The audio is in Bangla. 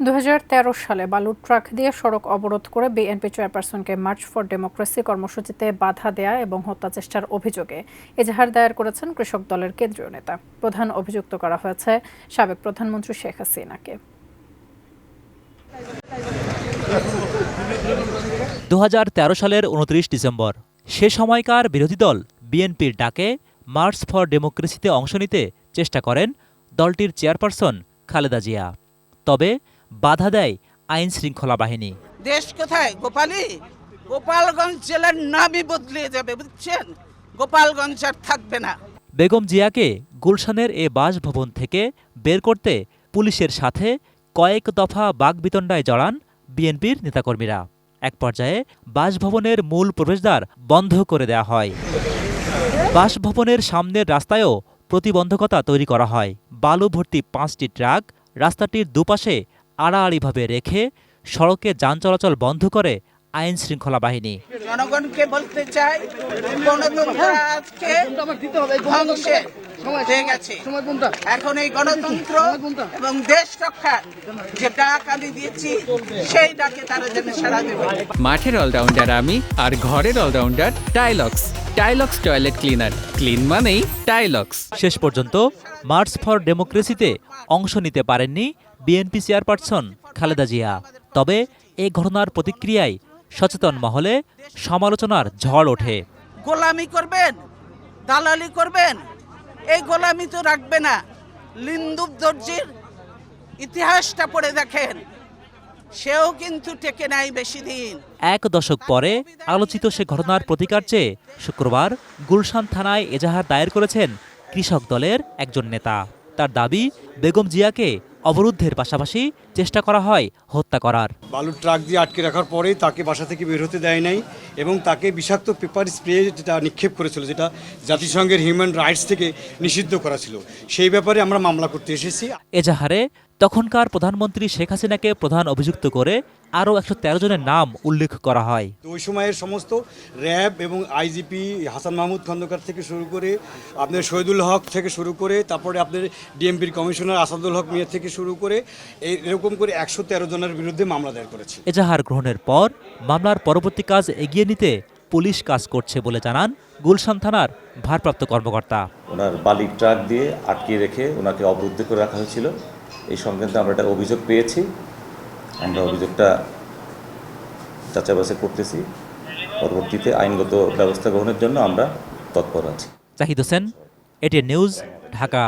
2013 সালে বালুর ট্রাক দিয়ে সড়ক অবরোধ করে বিএনপি চেয়ারপারসনকে মার্চ ফর ডেমোক্রেসি কর্মসূচিতে বাধা দেয়া এবং হত্যাচেষ্টার অভিযোগে এজাহার দায়ের করেছেন কৃষক দলের কেন্দ্রীয় নেতা। প্রধান অভিযুক্ত করা হয়েছে সাবেক প্রধানমন্ত্রী শেখ হাসিনাকে। 2013 সালের 29 ডিসেম্বর সে সময়কার বিরোধী দল বিএনপির ডাকে মার্চ ফর ডেমোক্রেসিতে অংশ নিতে চেষ্টা করেন দলটির চেয়ারপারসন খালেদা জিয়া। তবে বাধা দেয় আইন শৃঙ্খলা বাহিনী। দেশ কোথায়? গোপালী, গোপালগঞ্জ জেলার নামই বদলে যাবে, বুঝছেন? গোপালগঞ্জ আর থাকবে না। বেগম জিয়াকে গুলশানের এ বাসভবন থেকে বের করতে পুলিশের সাথে কয়েক দফা বাকবিতণ্ডায় জড়ান বিএনপির নেতাকর্মীরা। এক পর্যায়ে বাসভবনের মূল প্রবেশদ্বার বন্ধ করে দেয়া হয়। বাসভবনের সামনের রাস্তায়ও প্রতিবন্ধকতা তৈরি করা হয়। বালু ভর্তি 5টি ট্রাক রাস্তাটির দুপাশে আড়াআড়িভাবে রেখে সড়কে যান চলাচল বন্ধ করে আইন শৃঙ্খলা বাহিনী। জনগণকে বলতে চাই, গণতন্ত্র আজকে ধ্বংসে হয়ে গেছে। এখন এই গণতন্ত্র এবং দেশ রক্ষার যে ডাক আমি দিয়েছি, সেই ডাকে তারা যেন সাড়া দেবে। মাঠের অলরাউন্ডার আমি, আর ঘরের allrounder Tylex. Tylex toilet cleaner, clean মানেই টাইলক্স। শেষ পর্যন্ত মার্চ ফর ডেমোক্রেসিতে অংশ নিতে পারেননি বিএনপি চেয়ারপারসন খালেদা জিয়া। তবে এ ঘটনার প্রতিক্রিয়ায় সচেতন মহলে সমালোচনার ঝড় ওঠে। গোলামি করবেন, দালালি করবেন, এই গোলামি তো রাখবে না। লিন্দুব দর্জির ইতিহাসটা পড়ে দেখেন, সেও কিন্তু টেকে নাই বেশি দিন। এক দশক পরে আলোচিত সে ঘটনার প্রতিকার চেয়ে শুক্রবার গুলশান থানায় এজাহার দায়ের করেছেন কৃষক দলের একজন নেতা। তার দাবি, বেগম জিয়াকে অবরুদ্ধের পাশাপাশি চেষ্টা করা হয় হত্যা করার। বালুর ট্রাক দিয়ে আটকে রাখার পরে তাকে বাসা থেকে বের হতে দেয় নাই এবং তাকে বিষাক্ত পেপার স্প্রে যেটা নিক্ষেপ করেছিল, যেটা জাতিসংঘের হিউম্যান রাইটস থেকে নিষিদ্ধ করা ছিল, সেই ব্যাপারে আমরা মামলা করতে এসেছি। এজাহারে তখনকার প্রধানমন্ত্রী শেখ হাসিনাকে প্রধান অভিযুক্ত করে আরও 113 জনের নাম উল্লেখ করা হয়। ওই সময়ের সমস্ত র্যাব এবং আইজিপি হাসান মাহমুদ খন্দকার থেকে শুরু করে আপনার শহীদুল হক থেকে শুরু করে তারপরে আপনার ডিএমপির কমিশনার আসাদুল হক মিয়া থেকে শুরু করে এরকম করে 113 জনের বিরুদ্ধে মামলা দায়ের করেছে। এজাহার গ্রহণের পর মামলার পরবর্তী কাজ এগিয়ে নিতে পুলিশ কাজ করছে বলে জানান গুলশান থানার ভারপ্রাপ্ত কর্মকর্তা। ওনার বালির ট্রাক দিয়ে আটকিয়ে রেখে ওনাকে অবরুদ্ধ করে রাখা হয়েছিল। এই সংক্রান্তে আমরা একটা অভিযোগ পেয়েছি। আমরা অভিযোগটা যাচাই বাছাই করতেছি। পরবর্তীতে আইনগত ব্যবস্থা গ্রহণের জন্য আমরা তৎপর আছি। Zahid Hossain, ATN news, Dhaka.